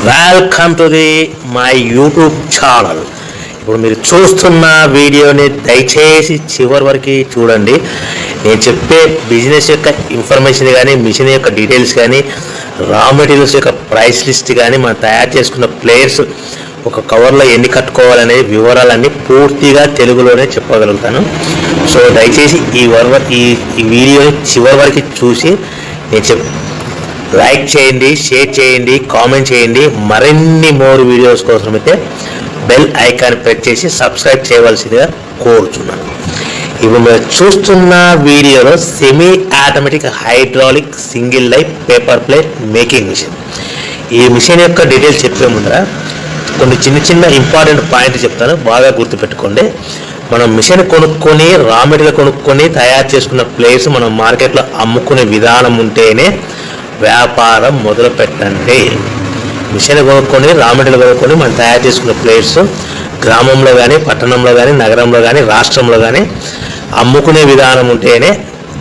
Welcome to my YouTube channel. ఇప్పుడు మీరు చూస్తున్న వీడియోని దయచేసి చివరి వరకు చూడండి. నేను చెప్పే బిజినెస్ యొక్క ఇన్ఫర్మేషన్ కానీ, మిషన్ యొక్క డీటెయిల్స్ కానీ, రా మెటీరియల్స్ యొక్క ప్రైస్ లిస్ట్ కానీ, మనం తయారు చేసుకున్న ప్లేయర్స్ ఒక కవర్లో ఎన్ని కట్టుకోవాలనే వివరాలన్నీ పూర్తిగా తెలుగులోనే చెప్పగలుగుతాను. సో దయచేసి ఈ వీడియోని చివరి వరకు చూసి నేను లైక్ చేయండి, షేర్ చేయండి, కామెంట్ చేయండి. మరిన్ని వీడియోస్ కోసం అయితే బెల్ ఐకాన్ ప్రెస్ చేసి సబ్స్క్రైబ్ చేయవలసిందిగా కోరుచున్నాను. ఇప్పుడు మీరు చూస్తున్న వీడియోలో semi automatic hydraulic single life paper plate making machine. ఈ మిషన్ యొక్క డీటెయిల్స్ చెప్పే ముందర కొన్ని చిన్న ఇంపార్టెంట్ పాయింట్ చెప్తాను, బాగా గుర్తుపెట్టుకోండి. మనం మిషన్ కొనుక్కొని, రా మెటీరియల్ కొనుక్కొని తయారు చేసుకున్న ప్లేట్స్ మనం మార్కెట్లో అమ్ముకునే విధానం ఉంటేనే వ్యాపారం మొదలు పెట్టండి. మిషన్ కొనుక్కొని, రా మెటీరియల్ కొనుక్కొని మనం తయారు చేసుకున్న ప్లేట్స్ గ్రామంలో కానీ, పట్టణంలో కానీ, నగరంలో కానీ, రాష్ట్రంలో కానీ అమ్ముకునే విధానం ఉంటేనే,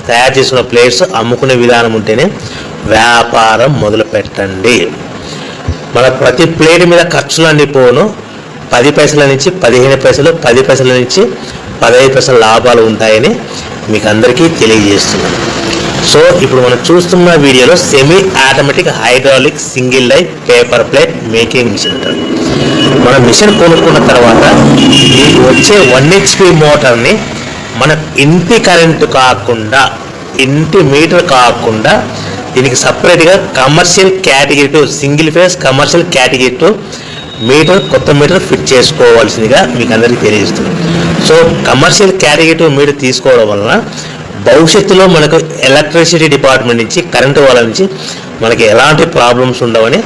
తయారు చేసుకున్న ప్లేట్స్ అమ్ముకునే విధానం ఉంటేనే వ్యాపారం మొదలు పెట్టండి. మన ప్రతి ప్లేట్ మీద ఖర్చులు అన్నీ పోను 10 పైసల నుంచి 15 పైసలు, 10 పైసల నుంచి 15 పైసల లాభాలు ఉంటాయని మీకు అందరికీ తెలియజేస్తున్నాను. సో ఇప్పుడు మనం చూస్తున్న వీడియోలో semi automatic hydraulic single life paper plate making machine అంటారు. మన మిషన్ కొనుక్కున్న తర్వాత మీకు వచ్చే 1 HP మోటార్ని మన ఇంటి కరెంటు కాకుండా, ఇంటి మీటర్ కాకుండా దీనికి సపరేట్గా commercial category 2 single phase commercial category 2 meter, కొత్త మీటర్ ఫిట్ చేసుకోవాల్సిందిగా మీకు అందరికీ తెలియజేస్తుంది. సో కమర్షియల్ కేటగిరీ 2 మీటర్ తీసుకోవడం వలన భవిష్యత్తులో మనకు ఎలక్ట్రిసిటీ డిపార్ట్మెంట్ నుంచి, కరెంటు వాళ్ళ నుంచి మనకి ఎలాంటి ప్రాబ్లమ్స్ ఉండవని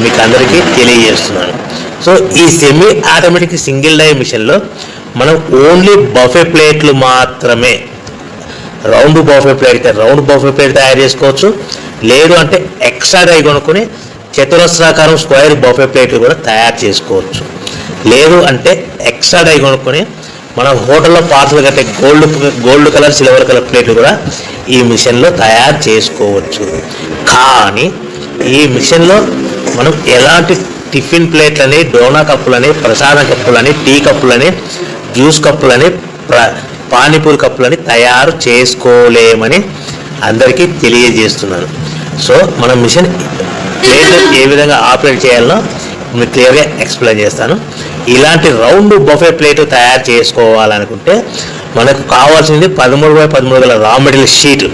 మీకు అందరికీ తెలియజేస్తున్నాను. సో ఈ సెమీ ఆటోమేటిక్ సింగిల్ డై మిషన్లో మనం ఓన్లీ బఫే ప్లేట్లు మాత్రమే, రౌండ్ బఫే ప్లేట్ అయితే రౌండ్ బఫే ప్లేట్ తయారు చేసుకోవచ్చు. లేదు అంటే ఎక్స్ట్రా డై కొనుక్కొని చతురస్రాకారం స్క్వేర్ బఫే ప్లేట్లు కూడా తయారు చేసుకోవచ్చు. లేదు అంటే ఎక్స్ట్రా డై కొనుక్కొని మనం హోటల్లో పార్సల్ కట్టే గోల్డ్ కలర్, సిల్వర్ కలర్ ప్లేట్లు కూడా ఈ మిషన్లో తయారు చేసుకోవచ్చు. కానీ ఈ మిషన్లో మనం ఎలాంటి టిఫిన్ ప్లేట్లని, డోనా కప్పులని, ప్రసాదం కప్పులని, టీ కప్పులని, జ్యూస్ కప్పులని, పానీపూరి కప్పులని తయారు చేసుకోలేమని అందరికీ తెలియజేస్తున్నాను. సో మన మిషన్ ప్లేట్ ఏ విధంగా ఆపరేట్ చేయాలో మీకు క్లియర్గా ఎక్స్ప్లెయిన్ చేస్తాను. ఇలాంటి రౌండ్ బఫే ప్లేట్ తయారు చేసుకోవాలనుకుంటే మనకు కావాల్సింది 13x13 గల raw material sheet,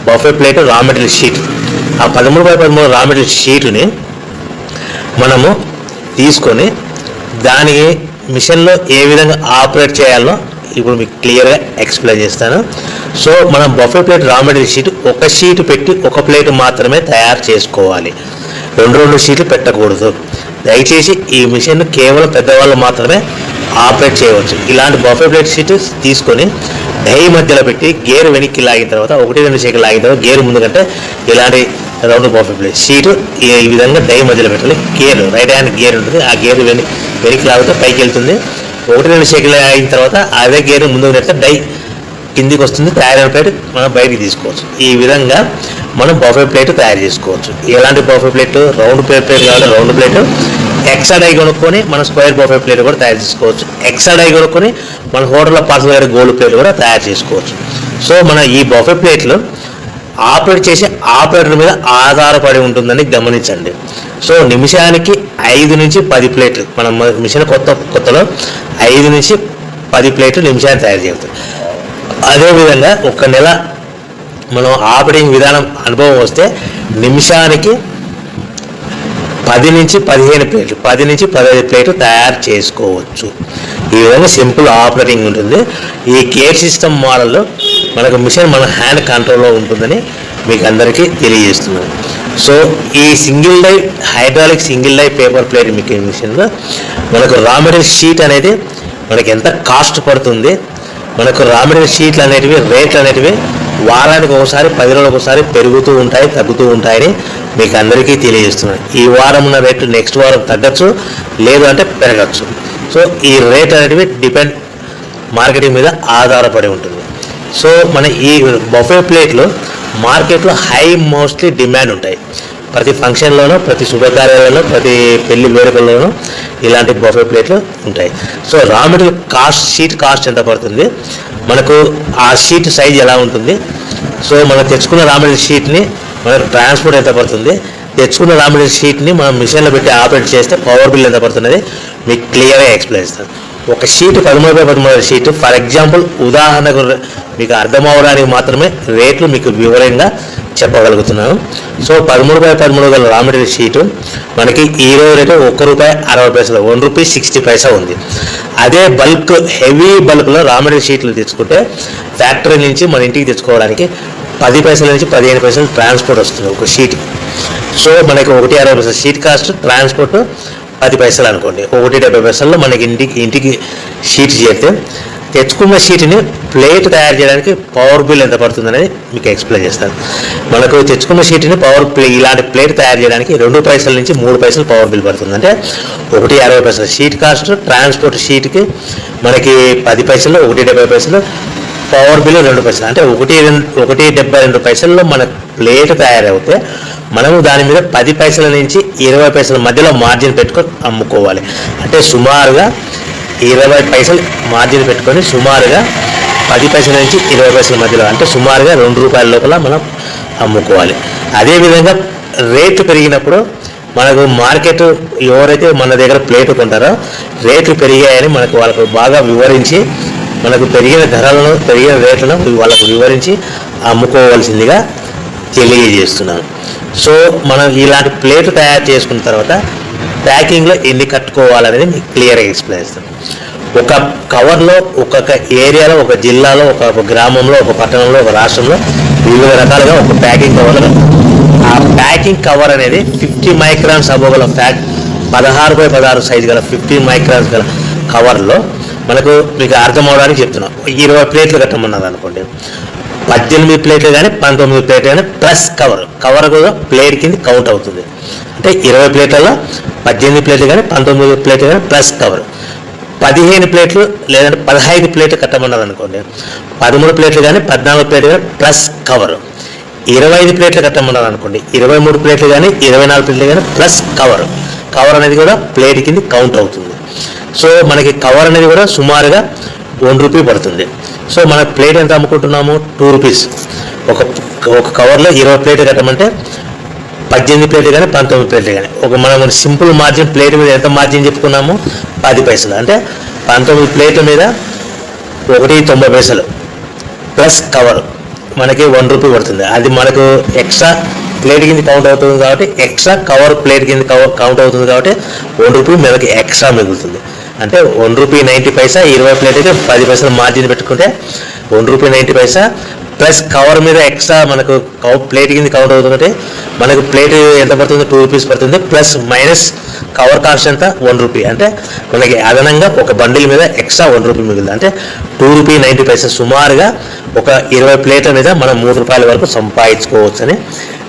buffet plate raw material sheet. ఆ 13x13 రా మెటీరియల్ షీటుని మనము తీసుకొని దానికి మిషన్లో ఏ విధంగా ఆపరేట్ చేయాలో ఇప్పుడు మీకు క్లియర్గా ఎక్స్ప్లెయిన్ చేస్తాను. సో మనం buffet plate raw material sheet ఒక షీట్ పెట్టి ఒక ప్లేట్ మాత్రమే తయారు చేసుకోవాలి, 2 షీట్లు పెట్టకూడదు. దయచేసి ఈ మిషన్ కేవలం పెద్దవాళ్ళు మాత్రమే ఆపరేట్ చేయవచ్చు. ఇలాంటి బఫే ప్లేట్ షీట్ తీసుకొని డై మధ్యలో పెట్టి గేర్ వెనక్కి లాగిన తర్వాత 1-2 సెకండ్లు లాగిన తర్వాత గేర్ ముందు కంటే ఇలాంటి రౌండ్ బఫే ప్లేట్ షీట్ ఈ విధంగా డై మధ్యలో పెట్టాలి. గేర్ రైట్ హ్యాండ్ గేర్ ఉంటుంది, ఆ గేర్ వెనక్కి లాగితే పైకి వెళ్తుంది. 1-2 సెకండ్లు అయిన తర్వాత అదే గేర్ ముందుకు నెడితే డై కిందికి వస్తుంది, తయారైన ప్లేట్ మనం బయటికి తీసుకోవచ్చు. ఈ విధంగా మనం బఫే ప్లేట్ తయారు చేసుకోవచ్చు. ఎలాంటి బఫే ప్లేట్, రౌండ్ ప్లేట్ కావాలి, రౌండ్ ప్లేట్. ఎక్స్ట్రా డై కొనుక్కొని మనం స్క్వేర్ బఫే ప్లేట్ కూడా తయారు చేసుకోవచ్చు. ఎక్స్ట్రా డై కొనుక్కొని మన హోటల్లో పార్సల్ గారి గోల్డ్ ప్లేట్ కూడా తయారు చేసుకోవచ్చు. సో మన ఈ బఫే ప్లేట్లు ఆపరేట్ చేసే ఆపరేటర్ మీద ఆధారపడి ఉంటుందని గమనించండి. సో నిమిషానికి 5 నుంచి 10 ప్లేట్లు, మనం మిషన్ కొత్తలో 5 నుంచి 10 ప్లేట్లు నిమిషానికి తయారు చేస్తాం. అదేవిధంగా 1 నెల మనం ఆపరేటింగ్ విధానం అనుభవం వస్తే నిమిషానికి 10 నుంచి 15 ప్లేట్లు, 10 నుంచి 15 ప్లేట్లు తయారు చేసుకోవచ్చు. ఈ విధంగా సింపుల్ ఆపరేటింగ్ ఉంటుంది. ఈ గేర్ సిస్టమ్ మోడల్లో మనకు మిషన్ మన హ్యాండ్ కంట్రోల్లో ఉంటుందని మీకు అందరికీ తెలియజేస్తున్నాను. సో ఈ single die hydraulic single die paper plate making మిషన్లో మనకు రా మెటీరియల్ షీట్ అనేది మనకి ఎంత కాస్ట్ పడుతుంది, మనకు రా మెటీరియల్ షీట్లు అనేటివి, రేట్లు అనేటివి వారానికి ఒకసారి, 10 రోజులకు ఒకసారి పెరుగుతూ ఉంటాయి, తగ్గుతూ ఉంటాయని మీకు అందరికీ తెలియజేస్తున్నాను. ఈ వారం ఉన్న రేటు నెక్స్ట్ వారం తగ్గచ్చు, లేదు అంటే పెరగచ్చు. సో ఈ రేట్ అనేటివి డిపెండ్ మార్కెటింగ్ మీద ఆధారపడి ఉంటుంది. సో మన ఈ బఫే ప్లేట్లు మార్కెట్లో మోస్ట్లీ డిమాండ్ ఉంటాయి. ప్రతి ఫంక్షన్లోనూ, ప్రతి శుభకార్యాలలో, ప్రతి పెళ్లి వేడుకల్లోనూ ఇలాంటి బఫే ప్లేట్లు ఉంటాయి. So raw material cost, sheet cost ఎంత పడుతుంది, మనకు ఆ షీట్ సైజ్ ఎలా ఉంటుంది, సో మనం తెచ్చుకున్న రా మెటీరియల్ షీట్ని మనకు ట్రాన్స్పోర్ట్ ఎంత పడుతుంది, తెచ్చుకున్న రా మెటీరియల్ షీట్ని మనం మిషన్లో పెట్టి ఆపరేట్ చేస్తే పవర్ బిల్ ఎంత పడుతున్నది మీకు క్లియర్గా ఎక్స్ప్లెయిన్ చేస్తాను. ఒక sheet 13x13 sheet, for example ఉదాహరణకు మీకు అర్థం అవడానికి మాత్రమే రేట్లు మీకు వివరంగా చెప్పగలుగుతున్నాను. సో 13x13 గల రా మెటీరియల్ షీటు మనకి ఈ రోజు రేటు ₹1.60, ₹1.60 ఉంది. అదే బల్క్, హెవీ బల్క్లో రా మెటీరియల్ షీట్లు తెచ్చుకుంటే ఫ్యాక్టరీ నుంచి మన ఇంటికి తెచ్చుకోవడానికి 10 పైసల నుంచి 15 పైసలు ట్రాన్స్పోర్ట్ వస్తుంది ఒక షీట్. సో మనకి ₹1.60 షీట్ కాస్ట్, ట్రాన్స్పోర్ట్ 10 పైసలు అనుకోండి, ₹1.70 మనకి ఇంటికి షీట్ చేస్తే తెచ్చుకున్న షీట్ని ప్లేట్ తయారు చేయడానికి పవర్ బిల్ ఎంత పడుతుంది అనేది మీకు ఎక్స్ప్లెయిన్ చేస్తాను. మనకు తెచ్చుకున్న షీట్ని ఇలాంటి ప్లేట్ తయారు చేయడానికి 2 పైసల నుంచి 3 పైసలు పవర్ బిల్ పడుతుంది. అంటే ₹1.60 షీట్ కాస్ట్, ట్రాన్స్పోర్ట్ షీట్కి మనకి 10 పైసలు, ₹1.70 పవర్ బిల్ 2 పైసలు, అంటే ₹1.72 మన ప్లేట్ తయారవుతే మనము దాని మీద 10 పైసల నుంచి 20 పైసల మధ్యలో మార్జిన్ పెట్టుకొని అమ్ముకోవాలి. అంటే సుమారుగా 20 పైసలు మార్జిన్ పెట్టుకొని సుమారుగా 10 పైసల నుంచి 20 పైసల మధ్యలో, అంటే సుమారుగా ₹2 లోపల మనం అమ్ముకోవాలి. అదేవిధంగా రేట్లు పెరిగినప్పుడు మనకు మార్కెట్, ఎవరైతే మన దగ్గర ప్లేట్ కొంటారో రేట్లు పెరిగాయని మనకు వాళ్ళకు బాగా వివరించి, మనకు పెరిగిన ధరలను, పెరిగిన రేట్లను వాళ్ళకు వివరించి అమ్ముకోవాల్సిందిగా తెలియజేస్తున్నాను. సో మనం ఇలాంటి ప్లేట్లు తయారు చేసుకున్న తర్వాత ప్యాకింగ్లో ఎన్ని కట్టుకోవాలనేది మీకు క్లియర్గా ఎక్స్ప్లెయిన్ చేస్తాను. ఒక కవర్లో, ఒక్కొక్క ఏరియాలో, ఒక జిల్లాలో, ఒక గ్రామంలో, ఒక పట్టణంలో, ఒక రాష్ట్రంలో వివిధ రకాలుగా ఒక ప్యాకింగ్ కవర్లు. ఆ ప్యాకింగ్ కవర్ అనేది 50 మైక్రాన్స్ అబోగల 16x16 సైజు గల 50 మైక్రాన్స్ గల కవర్లో మనకు మీకు అర్థం అవడానికి చెప్తున్నాం. 20 ప్లేట్లు కట్టమన్నది అనుకోండి, 18 ప్లేట్లు కానీ 19 ప్లేట్లు కానీ ప్లస్ కవర్ కూడా ప్లేట్ కింద కౌంట్ అవుతుంది. అంటే 20 ప్లేట్లలో 18 ప్లేట్లు కానీ 19 ప్లేట్లు కానీ ప్లస్ కవర్. 15 ప్లేట్లు లేదంటే 15 ప్లేట్లు కట్టమన్నది అనుకోండి, 13 ప్లేట్లు కానీ 14 ప్లేట్లు కానీ ప్లస్ కవర్. 25 ప్లేట్లు కట్టమన్నది అనుకోండి, 23 ప్లేట్లు కానీ 24 ప్లేట్లు కానీ ప్లస్ కవర్ అనేది కూడా ప్లేట్ కింద కౌంట్ అవుతుంది. సో మనకి కవర్ అనేది కూడా సుమారుగా ₹1 పడుతుంది. సో మన ప్లేట్ ఎంత అమ్ముకుంటున్నాము, ₹2. ఒక కవర్లో 20 ప్లేట్లు కట్టమంటే 18 ప్లేట్లు కానీ 19 ప్లేట్లు కానీ మనం సింపుల్ మార్జిన్ ప్లేట్ మీద ఎంత మార్జిన్ చెప్పుకున్నాము, 10 పైసలు. అంటే 19 ప్లేట్ల మీద ₹1.90 ప్లస్ కవర్ మనకి ₹1 పడుతుంది. అది మనకు ఎక్స్ట్రా ప్లేట్ కింద కౌంట్ అవుతుంది కాబట్టి, ఎక్స్ట్రా కవర్ ప్లేట్ కింద కౌంట్ అవుతుంది కాబట్టి ₹1 మనకి ఎక్స్ట్రా మిగులుతుంది. అంటే ₹1.90, 20 ప్లేట్కి 10 పైసలు మార్జిన్ పెట్టుకుంటే ₹1.90 ప్లస్ కవర్ మీద ఎక్స్ట్రా మనకు ప్లేట్ కింద కౌంట్ అవుతుందంటే మనకు ప్లేట్ ఎంత పడుతుంది, ₹2 పడుతుంది. ప్లస్ మైనస్ కవర్ కాస్ట్ ఎంత, ₹1. అంటే మనకి అదనంగా ఒక బండిల్ మీద ఎక్స్ట్రా ₹1 మిగులుతుంది. అంటే ₹2.90 సుమారుగా ఒక 20 ప్లేట్ల మీద మనం ₹3 వరకు సంపాదించుకోవచ్చు అని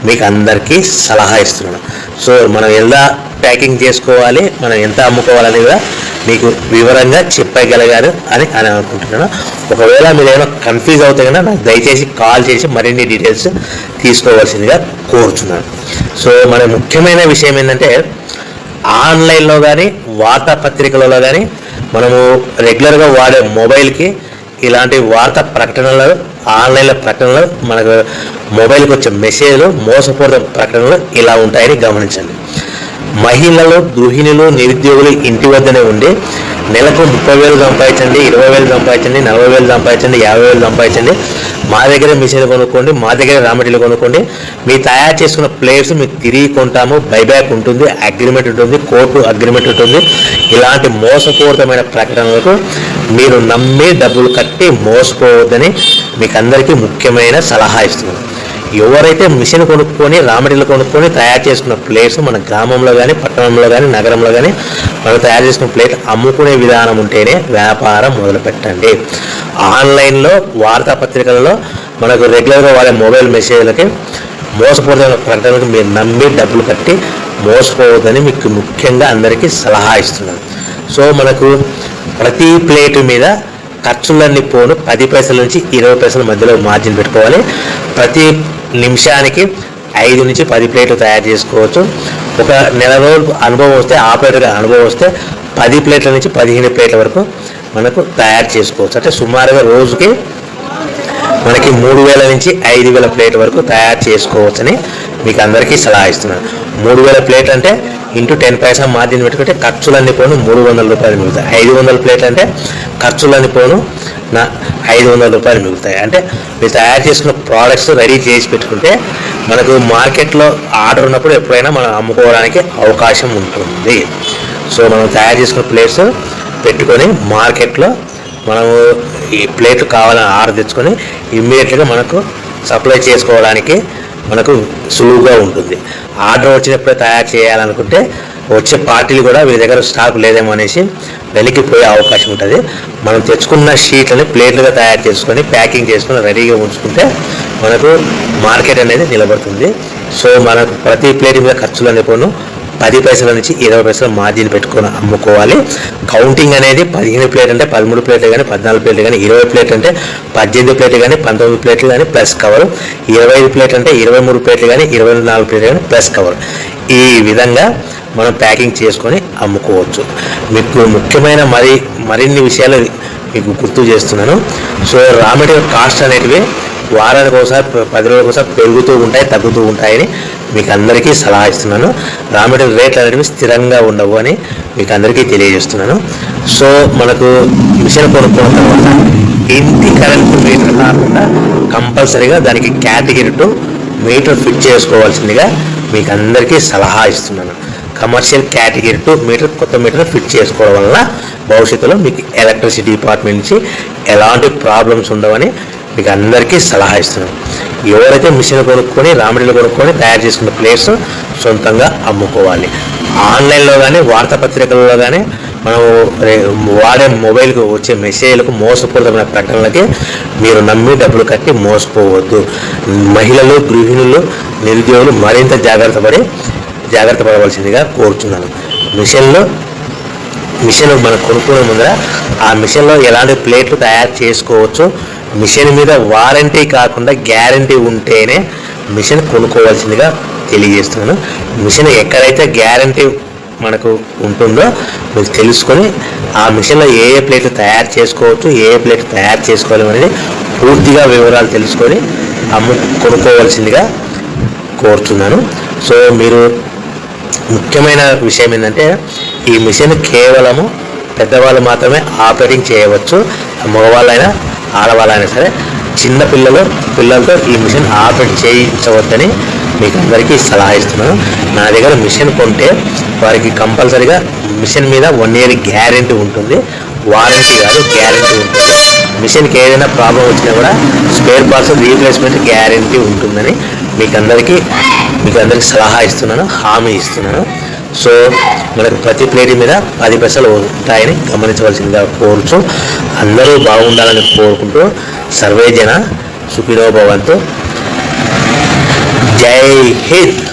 మీకు అందరికీ సలహా ఇస్తున్నాను. సో మనం ఎలా ప్యాకింగ్ చేసుకోవాలి, మనం ఎంత అమ్ముకోవాలని కూడా మీకు వివరంగా చెప్పగలిగారు అని అనుకుంటున్నాను. ఒకవేళ మీరు ఏమైనా కన్ఫ్యూజ్ అవుతే కనుక నాకు దయచేసి కాల్ చేసి మరిన్ని డీటెయిల్స్ తీసుకోవాల్సిందిగా కోరుతున్నాను. సో మన ముఖ్యమైన విషయం ఏంటంటే, ఆన్లైన్లో కానీ వార్తాపత్రికలలో కానీ మనము రెగ్యులర్గా వాడే మొబైల్కి ఇలాంటి వార్తా ప్రకటనలు, ఆన్లైన్లో ప్రకటనలు, మనకు మొబైల్కి వచ్చే మెసేజ్లు, మోసపూరిత ప్రకటనలు ఇలా ఉంటాయని గమనించండి. మహిళలు, గృహిణులు, నిరుద్యోగులు ఇంటి వద్దనే ఉండి నెలకు 30,000 సంపాదించండి, 20,000 సంపాదించండి, 40,000 సంపాదించండి, 50,000 సంపాదించండి, మా దగ్గర మిషన్ కొనుక్కోండి, మా దగ్గర రా మెటీరియల్ కొనుక్కోండి, మీరు తయారు చేసుకున్న ప్లేట్స్ మీకు తిరిగి కొంటాము, బైబ్యాక్ ఉంటుంది, అగ్రిమెంట్ ఉంటుంది, కోర్టు అగ్రిమెంట్ ఉంటుంది. ఇలాంటి మోసపూరితమైన ప్రకటనలకు మీరు నమ్మి డబ్బులు కట్టి మోసపోవద్దని మీకు అందరికీ ముఖ్యమైన సలహా ఇస్తున్నాను. ఎవరైతే మిషన్ కొనుక్కొని, రా మెటీరియల్ కొనుక్కొని తయారు చేసుకున్న ప్లేట్స్ మన గ్రామంలో కానీ, పట్టణంలో కానీ, నగరంలో కానీ మనం తయారు చేసుకున్న ప్లేట్ అమ్ముకునే విధానం ఉంటేనే వ్యాపారం మొదలు పెట్టండి. ఆన్లైన్లో వార్తాపత్రికలలో మనకు రెగ్యులర్గా వాడే మొబైల్ మెసేజ్లకి మోసపూరితమైన ప్రకటనలకు మీరు నమ్మి డబ్బులు కట్టి మోసపోవద్దని మీకు ముఖ్యంగా అందరికీ సలహా ఇస్తున్నాను. సో మనకు ప్రతి ప్లేటు మీద ఖర్చులన్నీ పోను 10 పైసల నుంచి 20 పైసల మధ్యలో మార్జిన్ పెట్టుకోవాలి. ప్రతి నిమిషానికి 5 నుంచి 10 ప్లేట్లు తయారు చేసుకోవచ్చు. ఒక నెల రోజులు అనుభవం వస్తే, ఆపరేటర్గా అనుభవం వస్తే 10 ప్లేట్ల నుంచి 15 ప్లేట్ల వరకు మనకు తయారు చేసుకోవచ్చు. అంటే సుమారుగా రోజుకి మనకి 3000 నుంచి 5000 ప్లేట్ల వరకు తయారు చేసుకోవచ్చని మీకు అందరికీ సలహా ఇస్తున్నాను. 3000 ప్లేట్లు అంటే ఇంటూ 10 పైసా మార్జిన్ పెట్టుకుంటే ఖర్చులన్నీ పోను 300 రూపాయలు మిగులుతాయి. 500 ప్లేట్లు అంటే ఖర్చులన్నీ పోను 500 రూపాయలు మిగులుతాయి. అంటే మీరు తయారు చేసుకున్న ప్రోడక్ట్స్ రెడీ చేసి పెట్టుకుంటే మనకు మార్కెట్లో ఆర్డర్ ఉన్నప్పుడు ఎప్పుడైనా మనం అమ్ముకోవడానికి అవకాశం ఉంటుంది. సో మనం తయారు చేసుకున్న ప్లేట్స్ పెట్టుకొని మార్కెట్లో మనము ఈ ప్లేట్లు కావాలని ఆర్డర్ తెచ్చుకొని ఇమ్మీడియట్గా మనకు సప్లై చేసుకోవడానికి మనకు సులువుగా ఉంటుంది. ఆర్డర్ వచ్చినప్పుడే తయారు చేయాలనుకుంటే వచ్చే పార్టీలు కూడా వీరి దగ్గర స్టాక్ లేదేమో అనేసి వెనక్కిపోయే అవకాశం ఉంటుంది. మనం తెచ్చుకున్న షీట్లని ప్లేట్లుగా తయారు చేసుకొని ప్యాకింగ్ చేసుకొని రెడీగా ఉంచుకుంటే మనకు మార్కెట్ అనేది నిలబడుతుంది. సో మనకు ప్రతి ప్లేట్ మీద ఖర్చులు అనేపోను 10 పైసల నుంచి 20 పైసల మార్జిన్ పెట్టుకొని అమ్ముకోవాలి. కౌంటింగ్ అనేది 15 ప్లేట్ అంటే 13 ప్లేట్లు కానీ 14 ప్లేట్లు కానీ, 20 ప్లేట్ అంటే 18 ప్లేట్లు కానీ 19 ప్లేట్లు కానీ ప్లస్ కవర్, 25 ప్లేట్ అంటే 23 ప్లేట్లు కానీ 24 ప్లేట్లు కానీ ప్లస్ కవర్. ఈ విధంగా మనం ప్యాకింగ్ చేసుకొని అమ్ముకోవచ్చు. మీకు ముఖ్యమైన మరిన్ని విషయాలు మీకు గుర్తు చేస్తున్నాను. సో రా మెటీరియల్ కాస్ట్ అనేటివి వారానికి ఒకసారి 10 రోజులకు ఒకసారి పెరుగుతూ ఉంటాయి, తగ్గుతూ ఉంటాయని మీకు అందరికీ సలహా ఇస్తున్నాను. రా మెటీరియల్ రేట్లు అనేవి స్థిరంగా ఉండవు అని మీకు అందరికీ తెలియజేస్తున్నాను. సో మనకు మిషన్ కొనుక్కున్న తర్వాత ఇంటి కరెంట్ మీటర్ కాకుండా కంపల్సరీగా దానికి కేటగిరీ 2 మీటర్ ఫిట్ చేసుకోవాల్సిందిగా మీకు అందరికీ సలహా ఇస్తున్నాను. కమర్షియల్ కేటగిరీ 2 మీటర్ కొత్త మీటర్ ఫిట్ చేసుకోవడం వల్ల భవిష్యత్తులో మీకు ఎలక్ట్రిసిటీ డిపార్ట్మెంట్ నుంచి ఎలాంటి ప్రాబ్లమ్స్ ఉండవని మీకు అందరికీ సలహా ఇస్తున్నాను. ఎవరైతే మిషన్ కొనుక్కొని రా మెటీరియల్ కొనుక్కొని తయారు చేసుకున్న ప్లేట్స్ సొంతంగా అమ్ముకోవాలి. ఆన్లైన్లో కానీ వార్తాపత్రికల్లో కానీ మనం వాడే మొబైల్కి వచ్చే మెసేజ్లకు మోసపూరితమైన ప్రకటనలకి మీరు నమ్మి డబ్బులు కట్టి మోసపోవద్దు. మహిళలు, గృహిణులు, నిరుద్యోగులు మరింత జాగ్రత్త పడవలసిందిగా కోరుతున్నాను. మిషన్ మనం కొనుక్కునే ముందర ఆ మిషన్లో ఎలాంటి ప్లేట్లు తయారు చేసుకోవచ్చు, మిషన్ మీద వారంటీ కాకుండా గ్యారంటీ ఉంటేనే మిషన్ కొనుక్కోవాల్సిందిగా తెలియజేస్తున్నాను. మిషన్ ఎక్కడైతే గ్యారంటీ మనకు ఉంటుందో మీరు తెలుసుకొని ఆ మిషన్లో ఏ ప్లేట్లు తయారు చేసుకోవచ్చు, ఏ ప్లేట్ తయారు చేసుకోవాలి అనేది పూర్తిగా వివరాలు తెలుసుకొని కొనుక్కోవాల్సిందిగా కోరుతున్నాను. సో మీరు ముఖ్యమైన విషయం ఏంటంటే ఈ మిషన్ కేవలము పెద్దవాళ్ళు మాత్రమే ఆపరేటింగ్ చేయవచ్చు. మగవాళ్ళైనా ఆడవాళ్ళైనా సరే చిన్న పిల్లలతో ఈ మిషన్ ఆపరేట్ చేయించవద్దని మీకు అందరికీ సలహా ఇస్తున్నాను. నా దగ్గర మిషన్ కొంటే వారికి కంపల్సరీగా మిషన్ మీద 1 year గ్యారెంటీ ఉంటుంది. వారంటీ కాదు, గ్యారెంటీ ఉంటుంది. మిషన్కి ఏదైనా ప్రాబ్లం వచ్చినా కూడా స్పేర్ పార్ట్స్ రీప్లేస్మెంట్ గ్యారెంటీ ఉంటుందని మీకు అందరికీ సలహా ఇస్తున్నాను, హామీ ఇస్తున్నాను. సో మనకు ప్రతి ప్లేట్ మీద 10 పైసలు ఉంటాయని గమనించవలసిందిగా కోరుచు. అందరూ బాగుండాలని కోరుకుంటూ సర్వే జన సుఖినో భవంతు. జై హింద్.